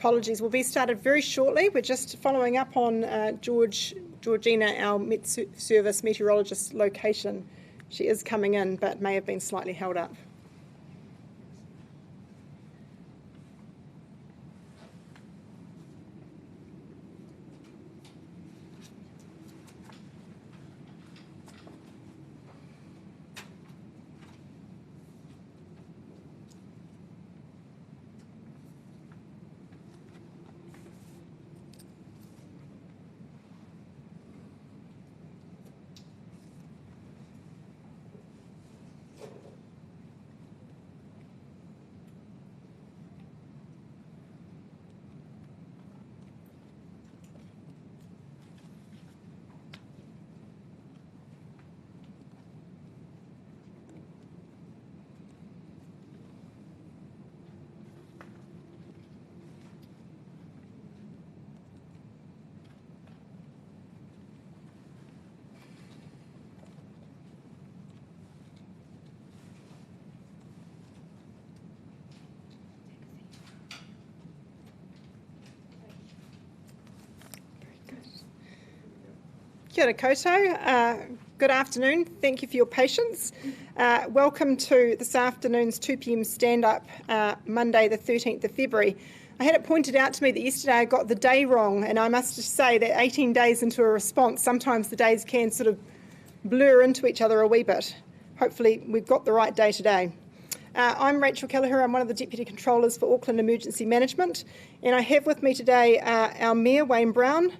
Apologies. We'll be started very shortly. We're just following up on Georgina, our Met Service meteorologist location. She is coming in, but may have been slightly held up. Kia ora koutou. Good afternoon. Thank you for your patience. Welcome to this afternoon's 2 p.m. stand-up, Monday the 13th of February. I had it pointed out to me that yesterday I got the day wrong, and I must just say that 18 days into a response, sometimes the days can sort of blur into each other a wee bit. Hopefully we've got the right day today. I'm Rachel Kelleher. I'm one of the Deputy Controllers for Auckland Emergency Management, and I have with me today our Mayor, Wayne Brown,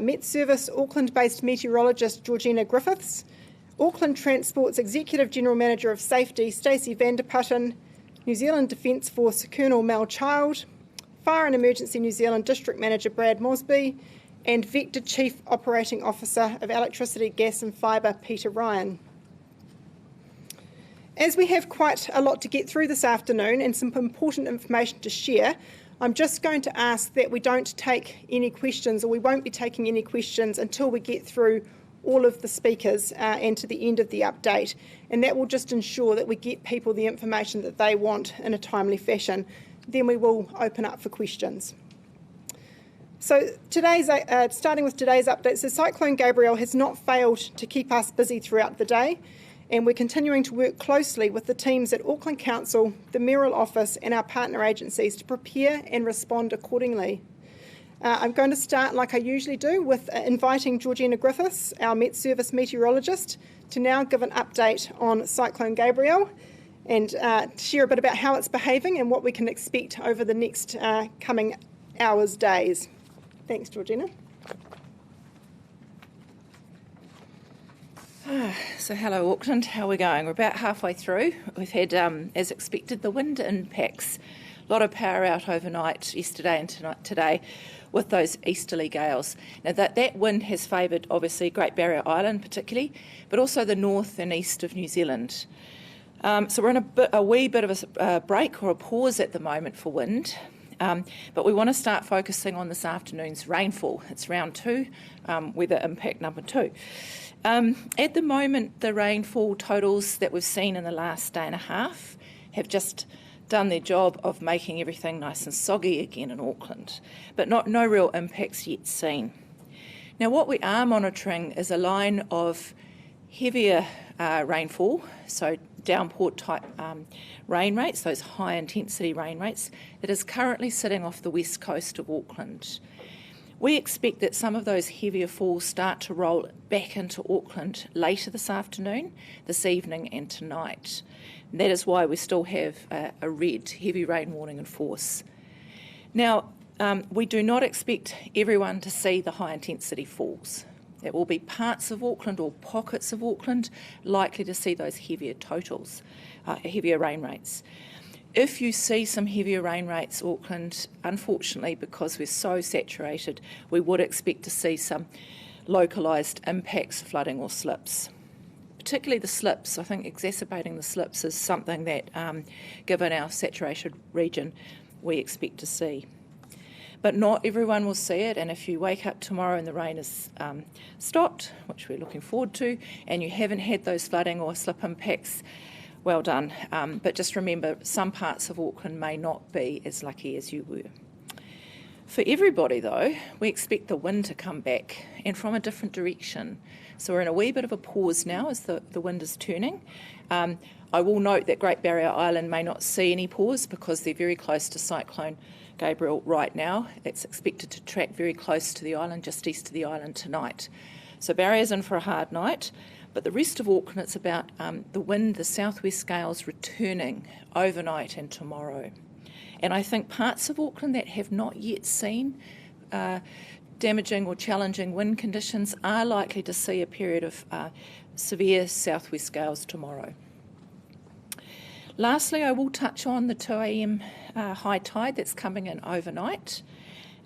Met Service Auckland-based meteorologist Georgina Griffiths, Auckland Transport's Executive General Manager of Safety Stacey Vanderputten, New Zealand Defence Force Colonel Mel Child, Fire and Emergency New Zealand District Manager Brad Mosby, and Vector Chief Operating Officer of Electricity, Gas and Fibre Peter Ryan. As we have quite a lot to get through this afternoon and some important information to share, I'm just going to ask that we don't take any questions, or we won't be taking any questions until we get through all of the speakers and to the end of the update. And that will just ensure that we get people the information that they want in a timely fashion. Then we will open up for questions. So starting with today's update, so Cyclone Gabrielle has not failed to keep us busy throughout the day, and we're continuing to work closely with the teams at Auckland Council, the Mayoral Office and our partner agencies to prepare and respond accordingly. I'm going to start, like I usually do, with inviting Georgina Griffiths, our Met Service meteorologist, to now give an update on Cyclone Gabrielle and share a bit about how it's behaving and what we can expect over the next coming hours, days. Thanks, Georgina. So hello Auckland, how are we going? We're about halfway through. We've had, as expected, the wind impacts. A lot of power out overnight yesterday and today with those easterly gales. Now that wind has favoured obviously Great Barrier Island particularly, but also the north and east of New Zealand. So we're in a wee bit of a break or a pause at the moment for wind. But we want to start focusing on this afternoon's rainfall. It's round 2, weather impact number 2. At the moment, the rainfall totals that we've seen in the last day and a half have just done their job of making everything nice and soggy again in Auckland, but no real impacts yet seen. Now, what we are monitoring is a line of heavier rainfall, so downpour type rain rates, those high intensity rain rates, that is currently sitting off the west coast of Auckland. We expect that some of those heavier falls start to roll back into Auckland later this afternoon, this evening and tonight. And that is why we still have a red heavy rain warning in force. Now, we do not expect everyone to see the high intensity falls. It will be parts of Auckland or pockets of Auckland likely to see those heavier totals, heavier rain rates. If you see some heavier rain rates, Auckland, unfortunately, because we're so saturated, we would expect to see some localised impacts, flooding or slips. Particularly the slips, I think exacerbating the slips is something that, given our saturated region, we expect to see. But not everyone will see it, and if you wake up tomorrow and the rain is stopped, which we're looking forward to, and you haven't had those flooding or slip impacts, well done. But just remember, some parts of Auckland may not be as lucky as you were. For everybody, though, we expect the wind to come back and from a different direction. So we're in a wee bit of a pause now as the wind is turning. I will note that Great Barrier Island may not see any pause because they're very close to Cyclone Gabrielle right now. It's expected to track very close to the island, just east of the island tonight. So Barrier's in for a hard night, but the rest of Auckland, it's about the wind, the southwest gales returning overnight and tomorrow. And I think parts of Auckland that have not yet seen damaging or challenging wind conditions are likely to see a period of severe southwest gales tomorrow. Lastly, I will touch on the 2 a.m. High tide that's coming in overnight.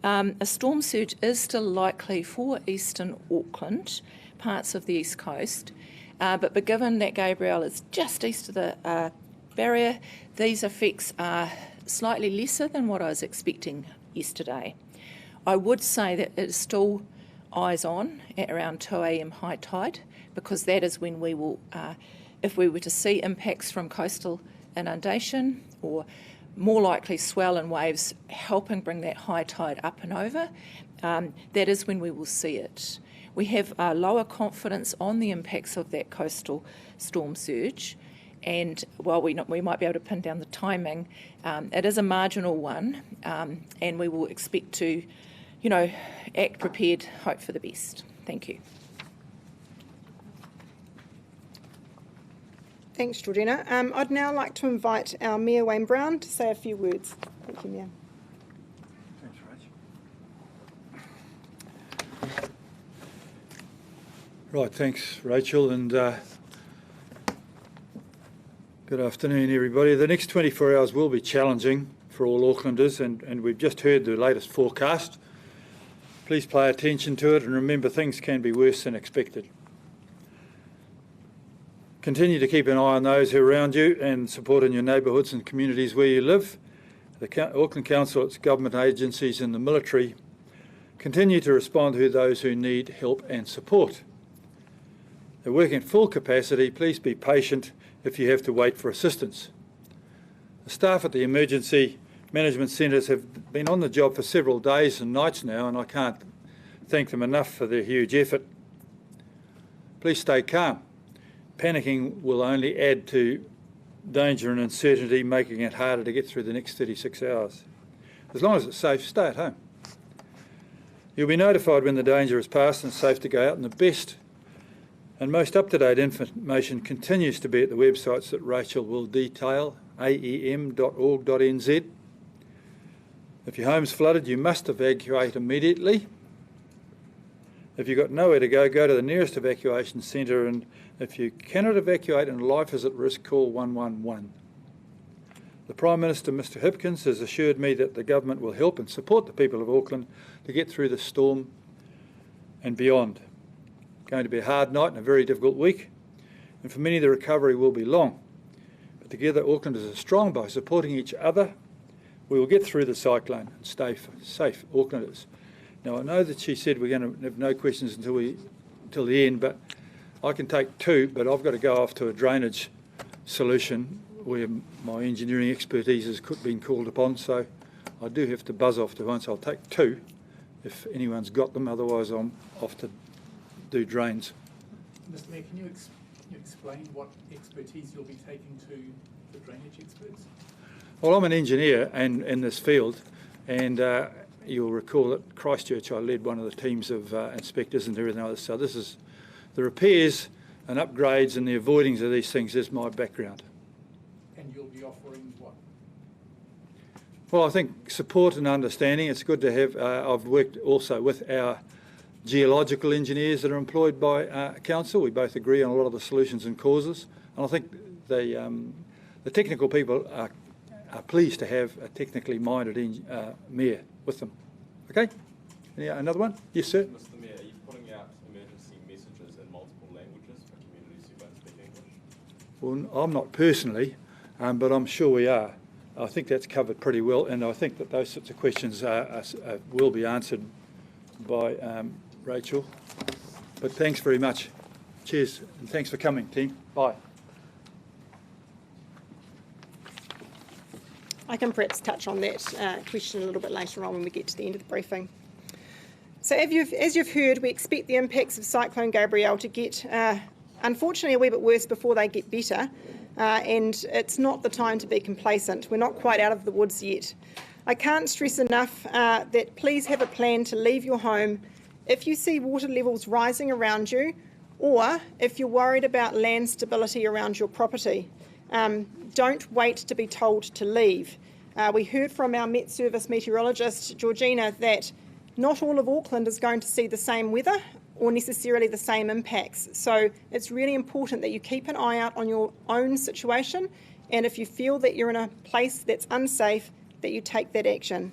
A storm surge is still likely for eastern Auckland, parts of the east coast, but given that Gabrielle is just east of the barrier, these effects are slightly lesser than what I was expecting yesterday. I would say that it is still eyes on at around 2 a.m. high tide, because that is when we will, if we were to see impacts from coastal inundation or more likely swell and waves helping bring that high tide up and over, that is when we will see it. We have lower confidence on the impacts of that coastal storm surge, and while we might be able to pin down the timing, it is a marginal one, and we will expect to, act prepared, hope for the best. Thank you. Thanks, Georgina. I'd now like to invite our Mayor Wayne Brown to say a few words. Thank you, Mayor. Thanks, Rach. Right, thanks, Rachel, and good afternoon, everybody. The next 24 hours will be challenging for all Aucklanders, and we've just heard the latest forecast. Please pay attention to it and remember things can be worse than expected. Continue to keep an eye on those who are around you and support in your neighbourhoods and communities where you live. The Auckland Council, its government agencies and the military continue to respond to those who need help and support. They're working at full capacity. Please be patient if you have to wait for assistance. The staff at the Emergency Management Centres have been on the job for several days and nights now, and I can't thank them enough for their huge effort. Please stay calm. Panicking will only add to danger and uncertainty, making it harder to get through the next 36 hours. As long as it's safe, stay at home. You'll be notified when the danger is past and it's safe to go out, and the best and most up-to-date information continues to be at the websites that Rachel will detail, aem.org.nz. If your home's flooded, you must evacuate immediately. If you've got nowhere to go to the nearest evacuation centre, and if you cannot evacuate and life is at risk, call 111. The Prime Minister, Mr Hipkins, has assured me that the government will help and support the people of Auckland to get through the storm and beyond. It's going to be a hard night and a very difficult week, and for many the recovery will be long. But together Aucklanders are strong. By supporting each other, we will get through the cyclone and stay safe, Aucklanders. Now, I know that she said we're going to have no questions until the end, but I can take two, but I've got to go off to a drainage solution where my engineering expertise has been called upon, so I do have to buzz off to one, so I'll take two if anyone's got them, otherwise I'm off to do drains. Mr Mayor, can you explain what expertise you'll be taking to the drainage experts? Well, I'm an engineer and in this field, and you'll recall at Christchurch I led one of the teams of inspectors and everything else. So this is the repairs and upgrades and the avoidings of these things is my background. And you'll be offering what? Well, I think support and understanding. It's good to have. I've worked also with our geological engineers that are employed by council. We both agree on a lot of the solutions and causes, and I think the technical people are pleased to have a technically minded mayor with them. Okay? Another one? Yes, sir. Mr Mayor, are you putting out emergency messages in multiple languages for communities who don't speak English? Well, I'm not personally, but I'm sure we are. I think that's covered pretty well, and I think that those sorts of questions will be answered by Rachel. But thanks very much. Cheers, and thanks for coming, team. Bye. I can perhaps touch on that question a little bit later on when we get to the end of the briefing. So as you've heard, we expect the impacts of Cyclone Gabrielle to get, unfortunately, a wee bit worse before they get better, and it's not the time to be complacent. We're not quite out of the woods yet. I can't stress enough that please have a plan to leave your home if you see water levels rising around you, or if you're worried about land stability around your property. Don't wait to be told to leave. We heard from our Met Service meteorologist, Georgina, that not all of Auckland is going to see the same weather or necessarily the same impacts. So it's really important that you keep an eye out on your own situation, and if you feel that you're in a place that's unsafe, that you take that action.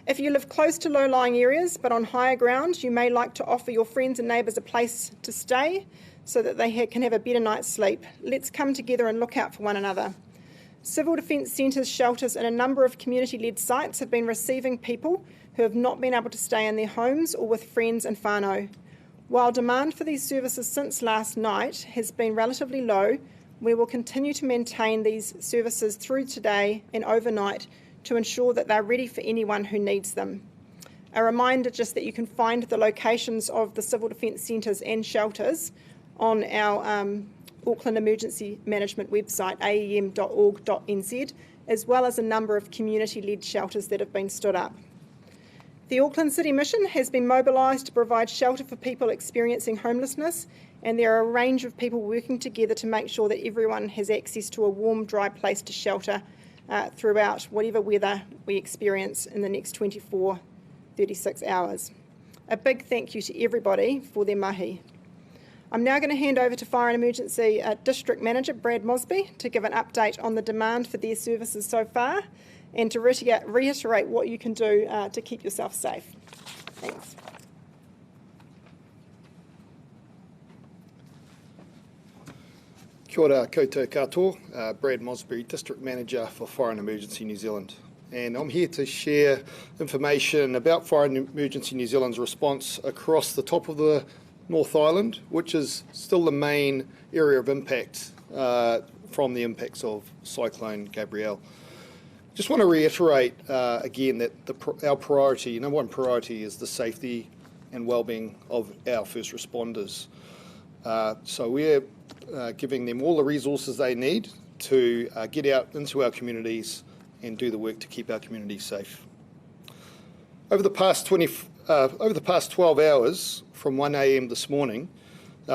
If you live close to low-lying areas but on higher ground, you may like to offer your friends and neighbours a place to stay so that they can have a better night's sleep. Let's come together and look out for one another. Civil Defence Centres, shelters and a number of community-led sites have been receiving people who have not been able to stay in their homes or with friends and whānau. While demand for these services since last night has been relatively low, we will continue to maintain these services through today and overnight to ensure that they're ready for anyone who needs them. A reminder just that you can find the locations of the Civil Defence Centres and shelters on our Auckland Emergency Management website, aem.org.nz, as well as a number of community-led shelters that have been stood up. The Auckland City Mission has been mobilised to provide shelter for people experiencing homelessness, and there are a range of people working together to make sure that everyone has access to a warm, dry place to shelter throughout whatever weather we experience in the next 36 hours. A big thank you to everybody for their mahi. I'm now going to hand over to Fire and Emergency District Manager Brad Mosby to give an update on the demand for their services so far and to reiterate what you can do to keep yourself safe. Thanks. Kia ora koutou katoa, Brad Mosby, District Manager for Fire and Emergency New Zealand. And I'm here to share information about Fire and Emergency New Zealand's response across the top of the North Island, which is still the main area of impact from the impacts of Cyclone Gabrielle. Just want to reiterate again that our priority, number one priority, is the safety and well-being of our first responders. So we're giving them all the resources they need to get out into our communities and do the work to keep our communities safe. Over the past 12 hours, from 1 a.m. this morning,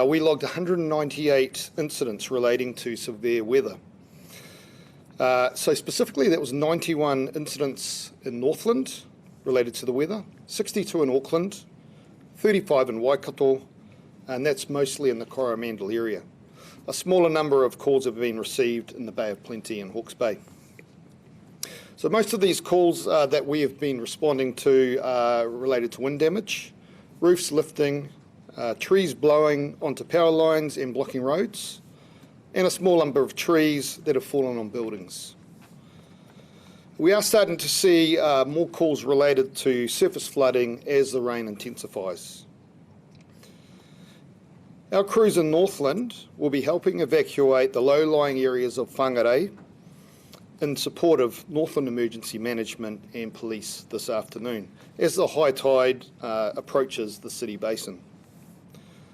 we logged 198 incidents relating to severe weather. So specifically, that was 91 incidents in Northland related to the weather, 62 in Auckland, 35 in Waikato, and that's mostly in the Coromandel area. A smaller number of calls have been received in the Bay of Plenty and Hawke's Bay. So most of these calls that we have been responding to are related to wind damage, roofs lifting, trees blowing onto power lines and blocking roads, and a small number of trees that have fallen on buildings. We are starting to see more calls related to surface flooding as the rain intensifies. Our crews in Northland will be helping evacuate the low-lying areas of Whangarei in support of Northland Emergency Management and Police this afternoon as the high tide approaches the city basin.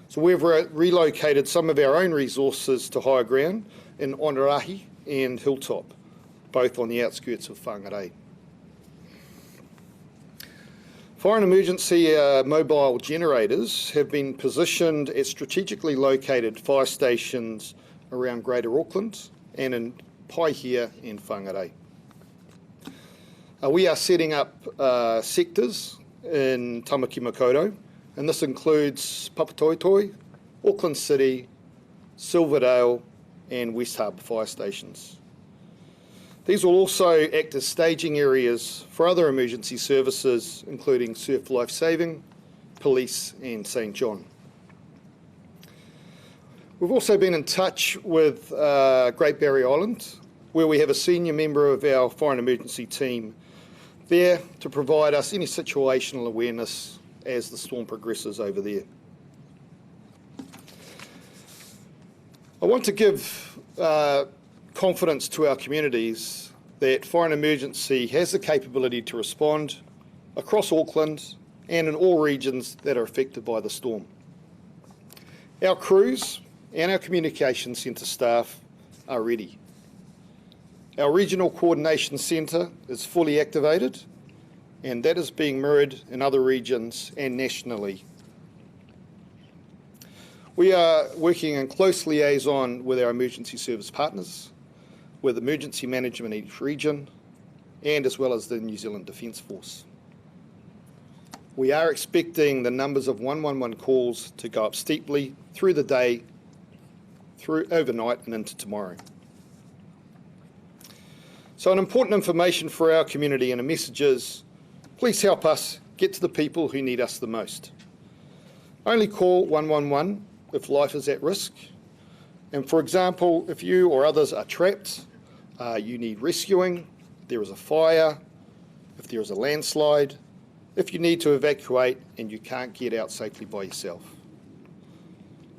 So we've relocated some of our own resources to higher ground in Onarahi and Hilltop, both on the outskirts of Whangarei. Fire and emergency mobile generators have been positioned at strategically located fire stations around Greater Auckland and in Paihia and Whangarei. We are setting up sectors in Tamaki Makaurau, and this includes Papatoetoe, Auckland City, Silverdale and West Harbour fire stations. These will also act as staging areas for other emergency services, including Surf Life Saving, Police and St John. We've also been in touch with Great Barrier Island, where we have a senior member of our fire and emergency team there to provide us any situational awareness as the storm progresses over there. I want to give confidence to our communities that Fire and Emergency has the capability to respond across Auckland and in all regions that are affected by the storm. Our crews and our communication centre staff are ready. Our Regional Coordination Centre is fully activated, and that is being mirrored in other regions and nationally. We are working in close liaison with our emergency service partners, with emergency management in each region, and as well as the New Zealand Defence Force. We are expecting the numbers of 111 calls to go up steeply through the day, through overnight and into tomorrow. So an important information for our community and a message is, please help us get to the people who need us the most. Only call 111 if life is at risk. And for example, if you or others are trapped, you need rescuing, there is a fire, if there is a landslide, if you need to evacuate and you can't get out safely by yourself.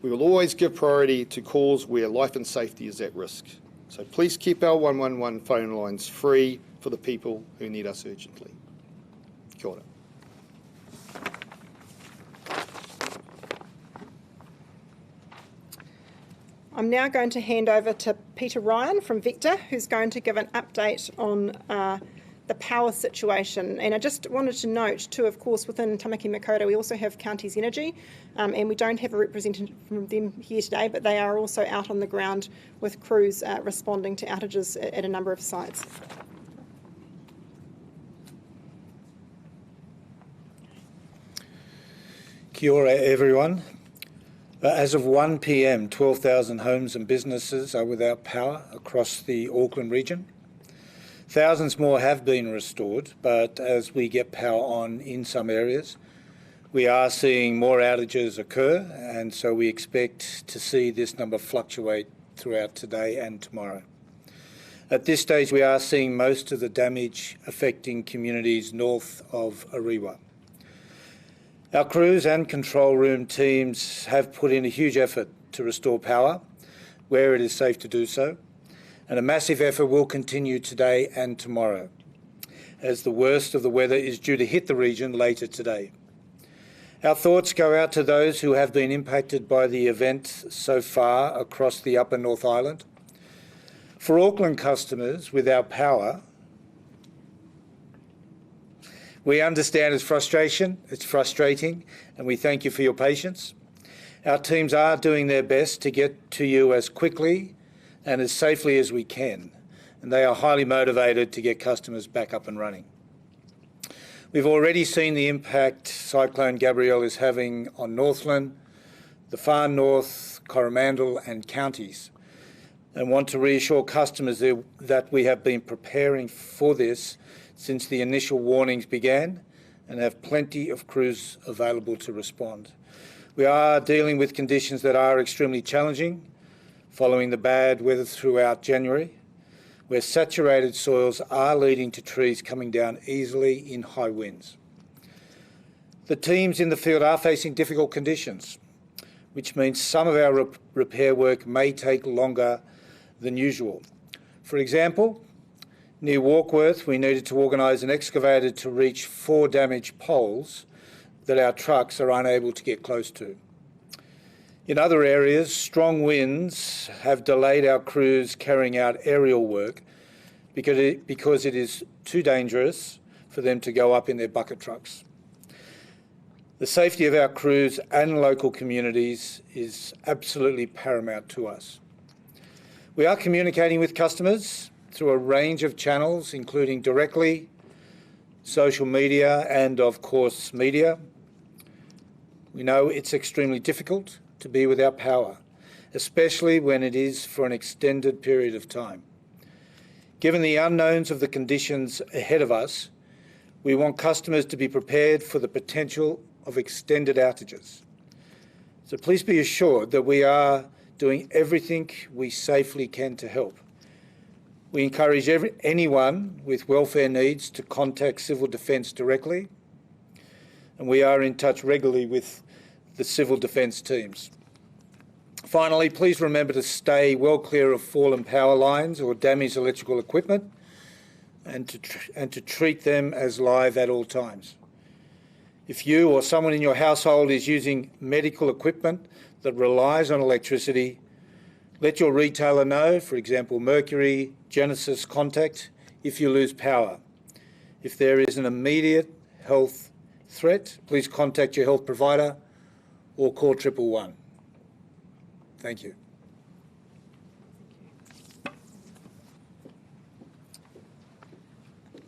We will always give priority to calls where life and safety is at risk. So please keep our 111 phone lines free for the people who need us urgently. Kia ora. I'm now going to hand over to Peter Ryan from Vector, who's going to give an update on the power situation. And I just wanted to note too, of course, within Tamaki Makaurau, we also have Counties Energy, and we don't have a representative from them here today, but they are also out on the ground with crews responding to outages at a number of sites. Kia ora, everyone. As of 1 p.m, 12,000 homes and businesses are without power across the Auckland region. Thousands more have been restored, but as we get power on in some areas, we are seeing more outages occur, and so we expect to see this number fluctuate throughout today and tomorrow. At this stage, we are seeing most of the damage affecting communities north of Ariwa. Our crews and control room teams have put in a huge effort to restore power where it is safe to do so, and a massive effort will continue today and tomorrow, as the worst of the weather is due to hit the region later today. Our thoughts go out to those who have been impacted by the event so far across the Upper North Island. For Auckland customers without power, we understand its frustration, it's frustrating, and we thank you for your patience. Our teams are doing their best to get to you as quickly and as safely as we can, and they are highly motivated to get customers back up and running. We've already seen the impact Cyclone Gabrielle is having on Northland, the far north, Coromandel and counties, and want to reassure customers that we have been preparing for this since the initial warnings began and have plenty of crews available to respond. We are dealing with conditions that are extremely challenging following the bad weather throughout January, where saturated soils are leading to trees coming down easily in high winds. The teams in the field are facing difficult conditions, which means some of our repair work may take longer than usual. For example, near Warkworth, we needed to organise an excavator to reach 4 damaged poles that our trucks are unable to get close to. In other areas, strong winds have delayed our crews carrying out aerial work because it is too dangerous for them to go up in their bucket trucks. The safety of our crews and local communities is absolutely paramount to us. We are communicating with customers through a range of channels, including directly, social media and, of course, media. We know it's extremely difficult to be without power, especially when it is for an extended period of time. Given the unknowns of the conditions ahead of us, we want customers to be prepared for the potential of extended outages. So please be assured that we are doing everything we safely can to help. We encourage anyone with welfare needs to contact Civil Defence directly, and we are in touch regularly with the Civil Defence teams. Finally, please remember to stay well clear of fallen power lines or damaged electrical equipment and to treat them as live at all times. If you or someone in your household is using medical equipment that relies on electricity, let your retailer know, for example, Mercury, Genesis, Contact, if you lose power. If there is an immediate health threat, please contact your health provider or call 111. Thank you.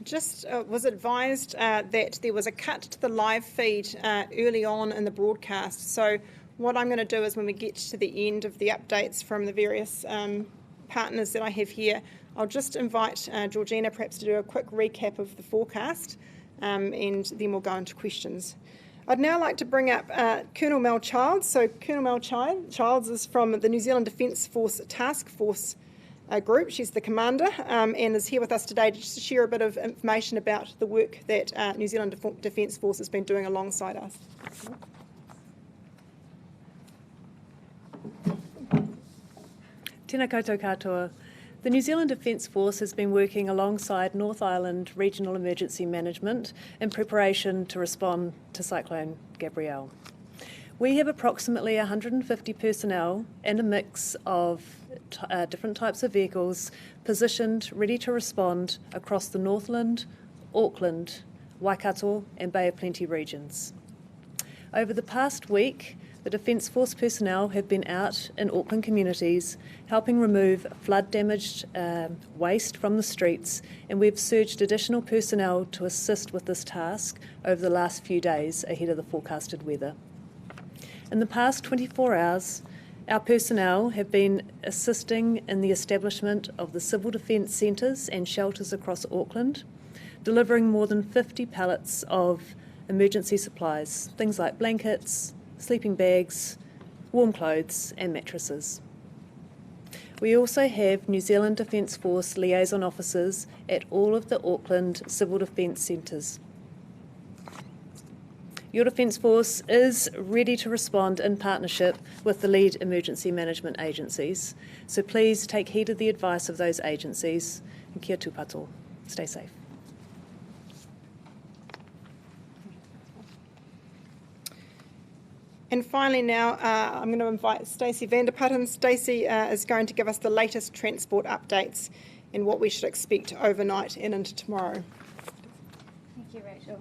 Just was advised that there was a cut to the live feed early on in the broadcast. So what I'm going to do is when we get to the end of the updates from the various partners that I have here, I'll just invite Georgina perhaps to do a quick recap of the forecast and then we'll go into questions. I'd now like to bring up Colonel Mel Childs. So Colonel Mel Childs is from the New Zealand Defence Force Task Force group. She's the commander and is here with us today to just share a bit of information about the work that New Zealand Defence Force has been doing alongside us. Tēnā koutou katoa. The New Zealand Defence Force has been working alongside North Island Regional Emergency Management in preparation to respond to Cyclone Gabrielle. We have approximately 150 personnel and a mix of different types of vehicles positioned ready to respond across the Northland, Auckland, Waikato and Bay of Plenty regions. Over the past week, the Defence Force personnel have been out in Auckland communities helping remove flood-damaged waste from the streets, and we've surged additional personnel to assist with this task over the last few days ahead of the forecasted weather. In the past 24 hours, our personnel have been assisting in the establishment of the civil defence centres and shelters across Auckland, delivering more than 50 pallets of emergency supplies, things like blankets, sleeping bags, warm clothes and mattresses. We also have New Zealand Defence Force liaison officers at all of the Auckland Civil Defence Centres. Your Defence Force is ready to respond in partnership with the lead emergency management agencies, so please take heed of the advice of those agencies. And kia tūpato. Stay safe. And finally now, I'm going to invite Stacey Vanderputten. Stacey is going to give us the latest transport updates and what we should expect overnight and into tomorrow. Thank you, Rachel.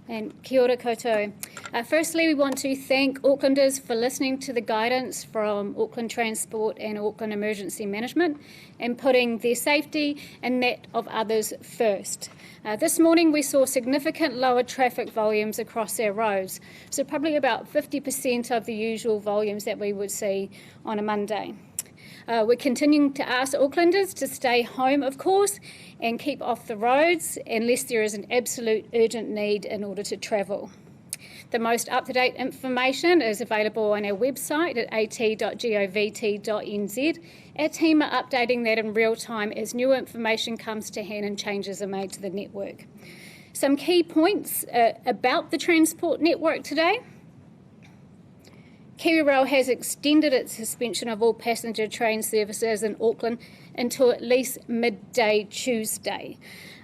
And kia ora koutou. Firstly, we want to thank Aucklanders for listening to the guidance from Auckland Transport and Auckland Emergency Management and putting their safety and that of others first. This morning we saw significant lower traffic volumes across our roads, so probably about 50% of the usual volumes that we would see on a Monday. We're continuing to ask Aucklanders to stay home, of course, and keep off the roads unless there is an absolute urgent need in order to travel. The most up-to-date information is available on our website at at.govt.nz. Our team are updating that in real time as new information comes to hand and changes are made to the network. Some key points about the transport network today. KiwiRail has extended its suspension of all passenger train services in Auckland until at least midday Tuesday.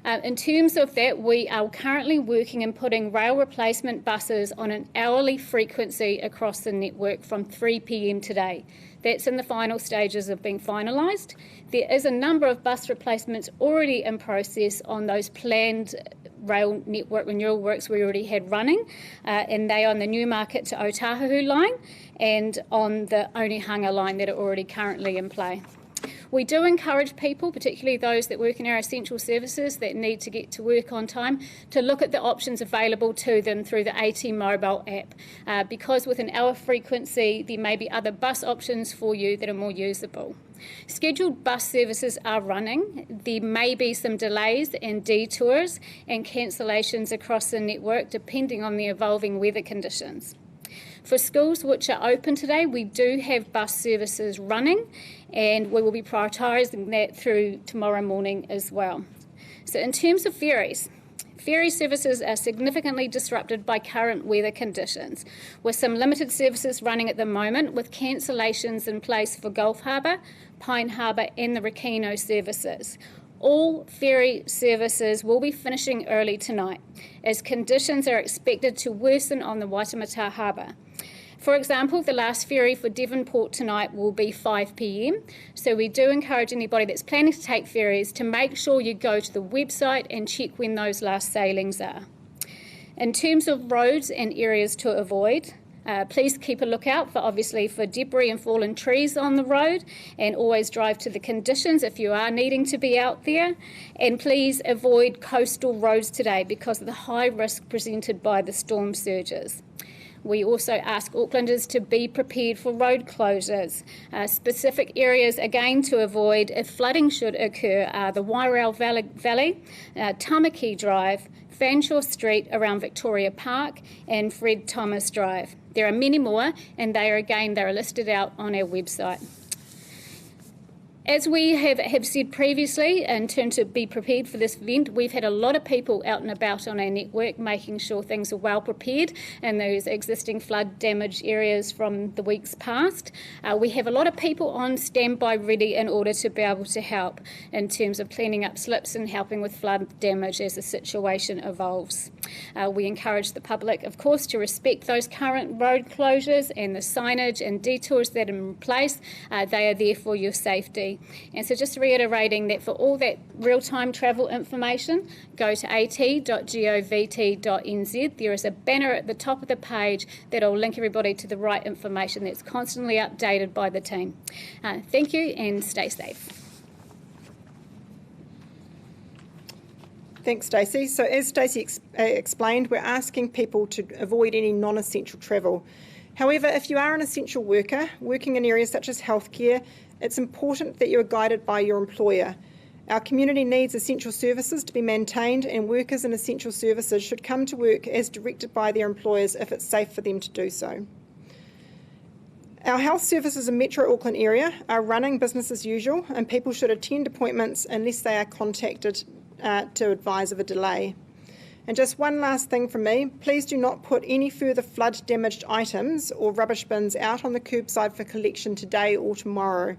In terms of that, we are currently working and putting rail replacement buses on an hourly frequency across the network from 3 p.m. today. That's in the final stages of being finalised. There is a number of bus replacements already in process on those planned rail network renewal works we already had running, and they are on the Newmarket to Otahuhu line and on the Onehunga line that are already currently in play. We do encourage people, particularly those that work in our essential services that need to get to work on time, to look at the options available to them through the AT mobile app, because with an hour frequency there may be other bus options for you that are more usable. Scheduled bus services are running. There may be some delays and detours and cancellations across the network depending on the evolving weather conditions. For schools which are open today, we do have bus services running and we will be prioritising that through tomorrow morning as well. So in terms of ferries ferry services are significantly disrupted by current weather conditions, with some limited services running at the moment, with cancellations in place for Gulf Harbour, Pine Harbour and the Rakino services. All ferry services will be finishing early tonight, as conditions are expected to worsen on the Waitemata Harbour. For example, the last ferry for Devonport tonight will be 5 p.m, so we do encourage anybody that's planning to take ferries to make sure you go to the website and check when those last sailings are. In terms of roads and areas to avoid, please keep a lookout for debris and fallen trees on the road, and always drive to the conditions if you are needing to be out there. And please avoid coastal roads today because of the high risk presented by the storm surges. We also ask Aucklanders to be prepared for road closures. Specific areas, again, to avoid if flooding should occur are the Wairau Valley, Tamaki Drive, Fanshawe Street around Victoria Park, and Fred Thomas Drive. There are many more, and they're listed out on our website. As we have said previously, in terms of be prepared for this event, we've had a lot of people out and about on our network making sure things are well prepared in those existing flood damaged areas from the weeks past. We have a lot of people on standby ready in order to be able to help in terms of cleaning up slips and helping with flood damage as the situation evolves. We encourage the public, of course, to respect those current road closures and the signage and detours that are in place. They are there for your safety. And so just reiterating that for all that real-time travel information, go to at.govt.nz. There is a banner at the top of the page that will link everybody to the right information that's constantly updated by the team. Thank you and stay safe. Thanks, Stacey. So as Stacey explained, we're asking people to avoid any non-essential travel. However, if you are an essential worker working in areas such as healthcare, it's important that you are guided by your employer. Our community needs essential services to be maintained, and workers in essential services should come to work as directed by their employers if it's safe for them to do so. Our health services in Metro Auckland area are running business as usual, and people should attend appointments unless they are contacted to advise of a delay. And just one last thing from me, please do not put any further flood damaged items or rubbish bins out on the curbside for collection today or tomorrow.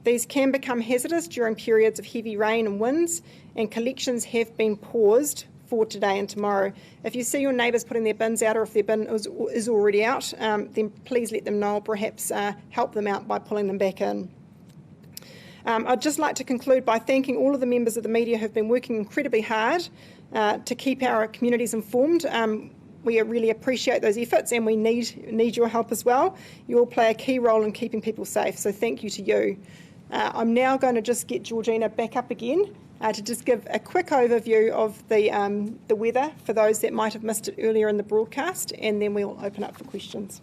These can become hazardous during periods of heavy rain and winds, and collections have been paused for today and tomorrow. If you see your neighbours putting their bins out, or if their bin is already out, then please let them know, or perhaps help them out by pulling them back in. I'd just like to conclude by thanking all of the members of the media who have been working incredibly hard to keep our communities informed. We really appreciate those efforts, and we need your help as well. You all play a key role in keeping people safe, so thank you to you. I'm now going to just get Georgina back up again to just give a quick overview of the weather for those that might have missed it earlier in the broadcast, and then we'll open up for questions.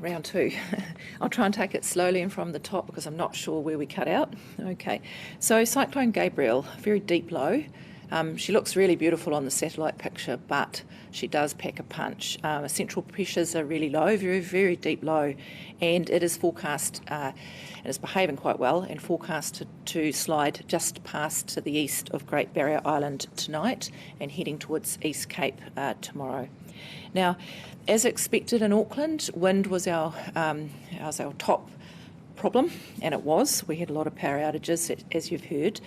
Round two. I'll try and take it slowly and from the top because I'm not sure where we cut out. Okay, so Cyclone Gabrielle, very deep low. She looks really beautiful on the satellite picture, but she does pack a punch. Central pressures are really low, very, very deep low, and it is forecast, and it's behaving quite well, and forecast to slide just past to the east of Great Barrier Island tonight and heading towards East Cape tomorrow. Now, as expected in Auckland, wind was our top problem, and it was. We had a lot of power outages, as you've heard.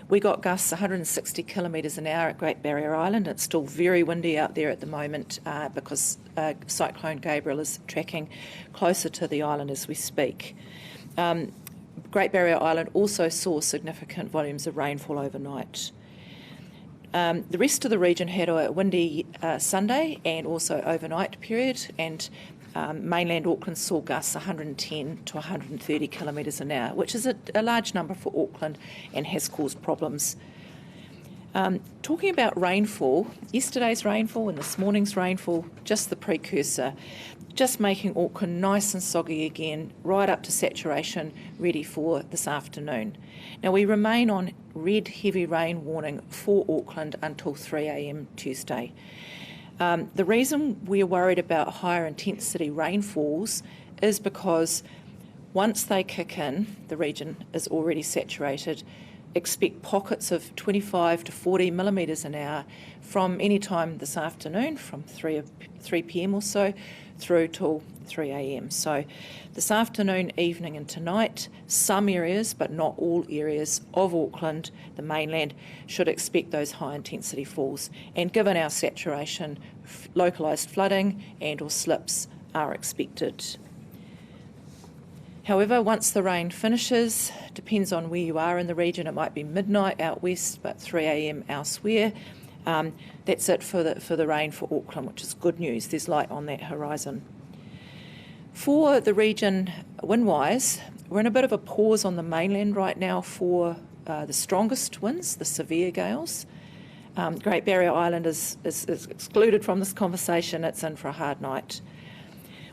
We got gusts 160 kilometres an hour at Great Barrier Island. It's still very windy out there at the moment because Cyclone Gabrielle is tracking closer to the island as we speak. Great Barrier Island also saw significant volumes of rainfall overnight. The rest of the region had a windy Sunday and also overnight period, and mainland Auckland saw gusts 110 to 130 kilometres an hour, which is a large number for Auckland and has caused problems. Talking about rainfall, yesterday's rainfall and this morning's rainfall, just the precursor, just making Auckland nice and soggy again, right up to saturation, ready for this afternoon. Now, we remain on red heavy rain warning for Auckland until 3 a.m. Tuesday. The reason we're worried about higher intensity rainfalls is because once they kick in, the region is already saturated. expect pockets of 25 to 40 millimetres an hour from any time this afternoon, from 3 p.m. or so, through till 3 a.m. So this afternoon, evening and tonight, some areas, but not all areas of Auckland, the mainland, should expect those high intensity falls. And given our saturation, localised flooding and or slips are expected. However, once the rain finishes, depends on where you are in the region, it might be midnight out west, but 3 a.m. elsewhere. That's it for the rain for Auckland, which is good news. There's light on that horizon. For the region, wind-wise, we're in a bit of a pause on the mainland right now for the strongest winds, the severe gales. Great Barrier Island is excluded from this conversation. It's in for a hard night.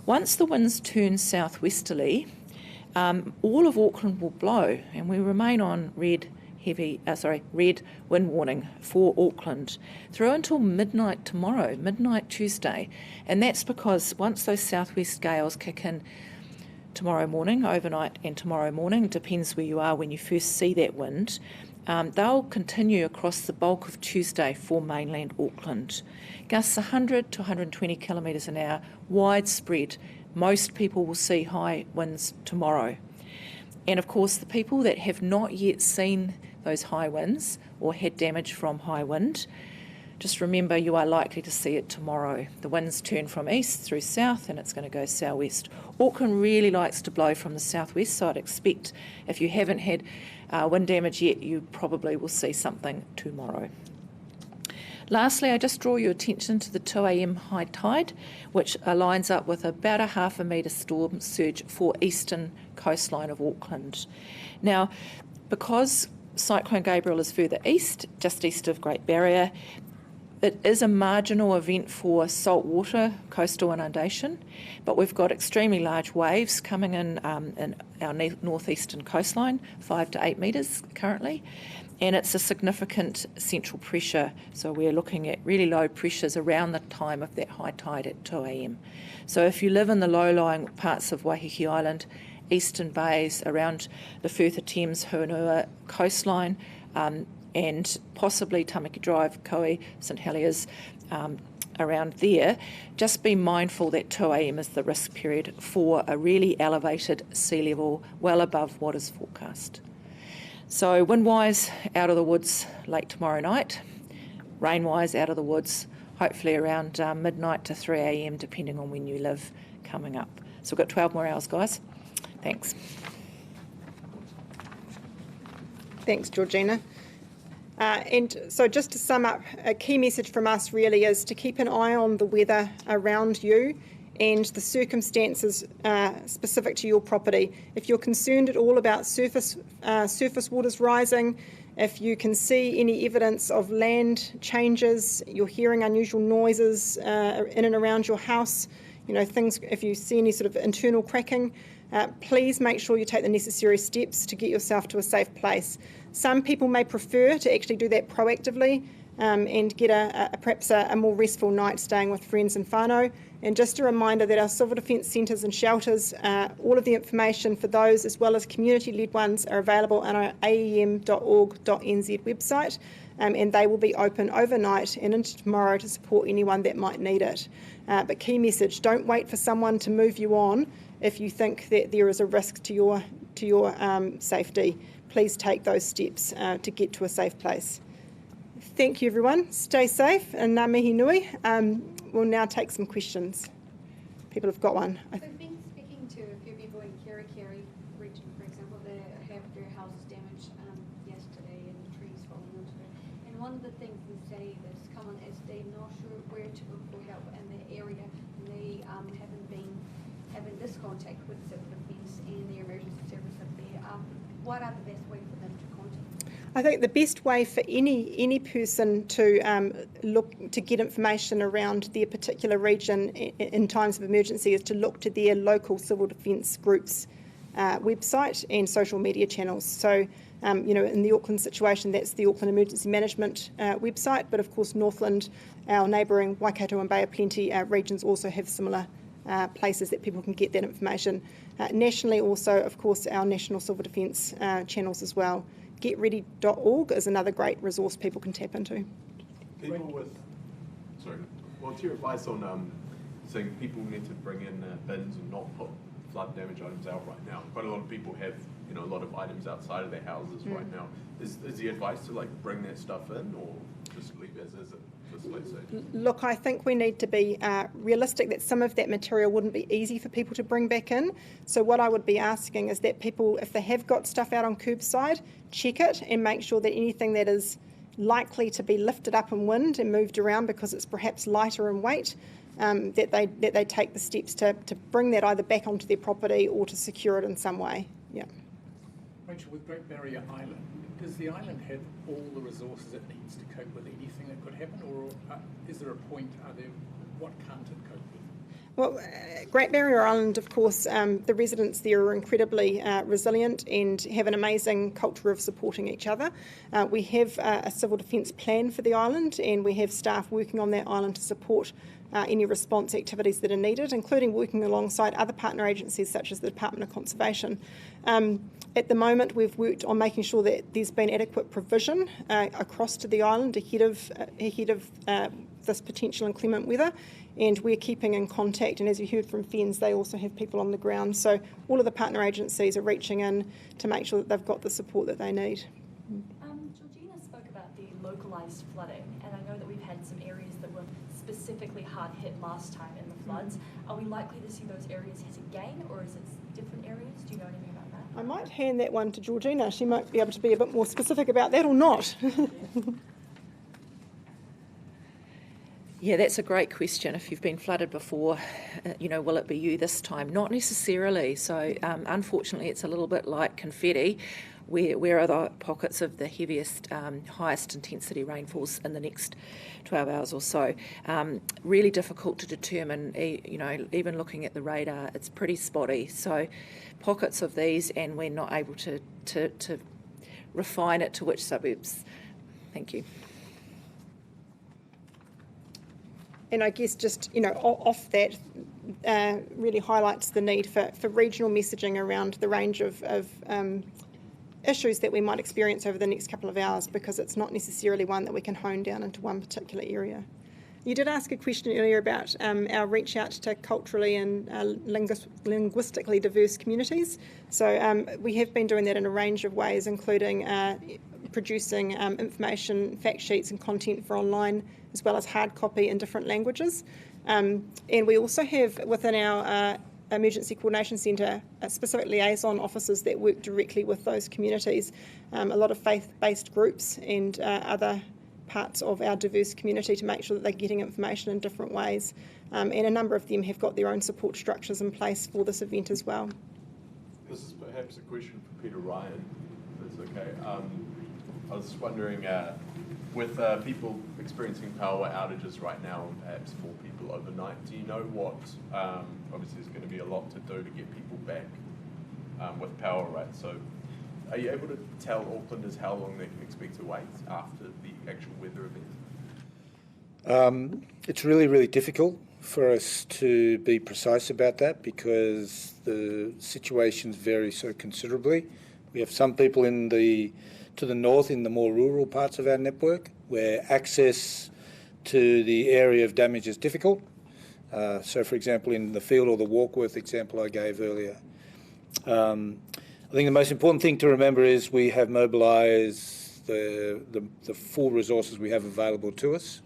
Once the winds turn southwesterly, all of Auckland will blow, and we remain on red wind warning for Auckland through until midnight tomorrow, midnight Tuesday. And that's because once those southwest gales kick in tomorrow morning, overnight and tomorrow morning, depends where you are when you first see that wind, they'll continue across the bulk of Tuesday for mainland Auckland. Gusts 100 to 120 kilometres an hour, widespread. Most people will see high winds tomorrow. And of course, the people that have not yet seen those high winds or had damage from high wind, just remember you are likely to see it tomorrow. The winds turn from east through south and it's going to go southwest. Auckland really likes to blow from the southwest, so I'd expect if you haven't had wind damage yet, you probably will see something tomorrow. Lastly, I just draw your attention to the 2 a.m. high tide, which lines up with about a half a metre storm surge for eastern coastline of Auckland. Now, because Cyclone Gabrielle is further east, just east of Great Barrier, it is a marginal event for saltwater coastal inundation, but we've got extremely large waves coming in our northeastern coastline, 5 to 8 metres currently. And it's a significant central pressure, so we're looking at really low pressures around the time of that high tide at 2 a.m. So if you live in the low-lying parts of Waiheke Island, eastern bays, around the Firth Thames, Honua coastline, and possibly Tamaki Drive, Koe, St Heliers, around there, just be mindful that 2 a.m. is the risk period for a really elevated sea level, well above what is forecast. So wind-wise, out of the woods late tomorrow night. Rain-wise, out of the woods, hopefully around midnight to 3 a.m, depending on when you live, coming up. So we've got 12 more hours, guys. Thanks. Thanks, Georgina. And so just to sum up, a key message from us really is to keep an eye on the weather around you and the circumstances specific to your property. If you're concerned at all about surface waters rising, if you can see any evidence of land changes, you're hearing unusual noises in and around your house, things, if you see any sort of internal cracking, please make sure you take the necessary steps to get yourself to a safe place. Some people may prefer to actually do that proactively and get perhaps a more restful night staying with friends and whānau. And just a reminder that our civil defence centres and shelters, all of the information for those as well as community-led ones are available on our aem.org.nz website, and they will be open overnight and into tomorrow to support anyone that might need it. But key message, don't wait for someone to move you on if you think that there is a risk to your safety. Please take those steps to get to a safe place. Thank you, everyone. Stay safe, and ngā mihi nui. We'll now take some questions. People have got one. So I've been speaking to a few people in Kerikeri region, for example, that have their houses damaged yesterday and trees falling onto it. And one of the things they say that's common is they're not sure where to look for help in the area. And they haven't been having this contact with civil defence and the emergency service up there. What are the best way for them to contact? I think the best way for any person to look to get information around their particular region in times of emergency is to look to their local civil defence group's website and social media channels. So, in the Auckland situation, that's the Auckland Emergency Management website, but of course Northland, our neighbouring Waikato and Bay of Plenty regions also have similar places that people can get that information. Nationally also, of course, our national civil defence channels as well getready.org is another great resource people can tap into. What's your advice on saying people need to bring in bins and not put flood damage items out right now? Quite a lot of people have, a lot of items outside of their houses right now. Is the advice to bring that stuff in, or just leave as is? Look, I think we need to be realistic that some of that material wouldn't be easy for people to bring back in. So what I would be asking is that people, if they have got stuff out on curbside, check it and make sure that anything that is likely to be lifted up in wind and moved around because it's perhaps lighter in weight, that they take the steps to bring that either back onto their property or to secure it in some way. Yeah. Rachel, with Great Barrier Island, does the island have all the resources it needs to cope with anything that could happen, or is there a point, what can't it cope with? Well, Great Barrier Island, of course, the residents there are incredibly resilient and have an amazing culture of supporting each other. We have a civil defence plan for the island, and we have staff working on that island to support any response activities that are needed, including working alongside other partner agencies such as the Department of Conservation. At the moment, we've worked on making sure that there's been adequate provision across to the island ahead of this potential inclement weather, and we're keeping in contact. And as you heard from FENZ, they also have people on the ground. So all of the partner agencies are reaching in to make sure that they've got the support that they need. Georgina spoke about the localised flooding, and I know that we've had some areas that were specifically hard hit last time in the floods. Are we likely to see those areas hit again, or is it different areas? Do you know anything about that? I might hand that one to Georgina. She might be able to be a bit more specific about that or not. Yeah, that's a great question. If you've been flooded before, will it be you this time? Not necessarily. So unfortunately, it's a little bit like confetti. Where are the pockets of the heaviest, highest intensity rainfalls in the next 12 hours or so? Really difficult to determine, even looking at the radar, it's pretty spotty. So pockets of these, and we're not able to refine it to which suburbs. Thank you. And I guess just, off that, really highlights the need for regional messaging around the range of issues that we might experience over the next couple of hours, because it's not necessarily one that we can hone down into one particular area. You did ask a question earlier about our reach out to culturally and linguistically diverse communities. So we have been doing that in a range of ways, including producing information, fact sheets and content for online, as well as hard copy in different languages. And we also have within our Emergency Coordination Centre specific liaison officers that work directly with those communities, a lot of faith-based groups and other parts of our diverse community to make sure that they're getting information in different ways. And a number of them have got their own support structures in place for this event as well. This is perhaps a question for Peter Ryan, if that's okay. I was just wondering, with people experiencing power outages right now and perhaps more people overnight, do you know what, obviously there's going to be a lot to do to get people back with power, right? So are you able to tell Aucklanders how long they can expect to wait after the actual weather event? It's really, really difficult for us to be precise about that because the situations vary so considerably. We have some people to the north in the more rural parts of our network where access to the area of damage is difficult. So, for example, in the Field or the Warkworth example I gave earlier. I think the most important thing to remember is we have mobilised the full resources we have available to us,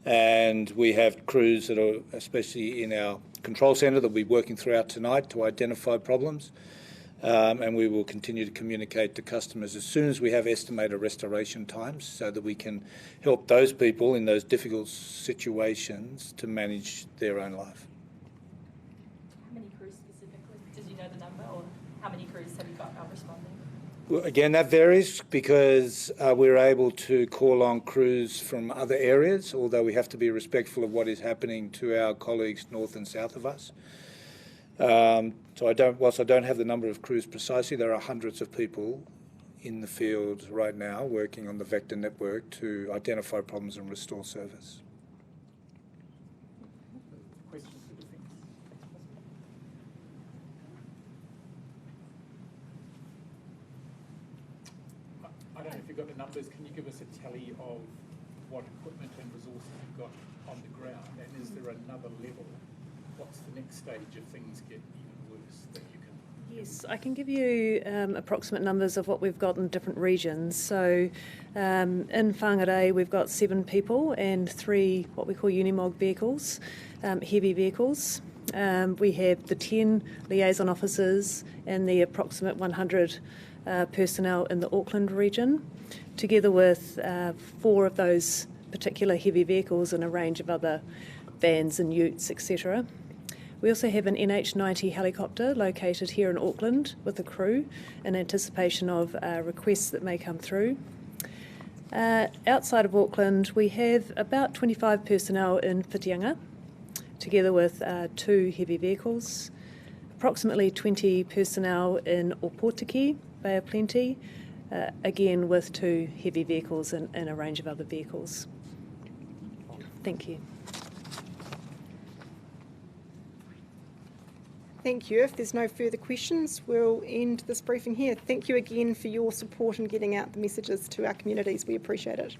and we have crews that are, especially in our control centre, that will be working throughout tonight to identify problems. And we will continue to communicate to customers as soon as we have estimated restoration times so that we can help those people in those difficult situations to manage their own life. How many crews specifically? Did you know the number, or how many crews have you got responding? Well, again, that varies because we're able to call on crews from other areas, although we have to be respectful of what is happening to our colleagues north and south of us. So whilst I don't have the number of crews precisely, there are hundreds of people in the field right now working on the vector network to identify problems and restore service. Questions for defence? you've got the numbers, can you give us a tally of what equipment and resources you've got on the ground? And is there another level? What's the next stage if things get even worse that you can? Yes, I can give you approximate numbers of what we've got in different regions. So in Whangarei we've got 7 people and 3 what we call Unimog vehicles, heavy vehicles. We have the 10 liaison officers and the approximate 100 personnel in the Auckland region, together with 4 of those particular heavy vehicles and a range of other vans and utes, etc. We also have an NH90 helicopter located here in Auckland with a crew in anticipation of requests that may come through. Outside of Auckland, we have about 25 personnel in Whitianga, together with 2 heavy vehicles, approximately 20 personnel in Opotiki, Bay of Plenty, again with 2 heavy vehicles and a range of other vehicles. Thank you. Thank you. If there's no further questions, we'll end this briefing here. Thank you again for your support in getting out the messages to our communities. We appreciate it.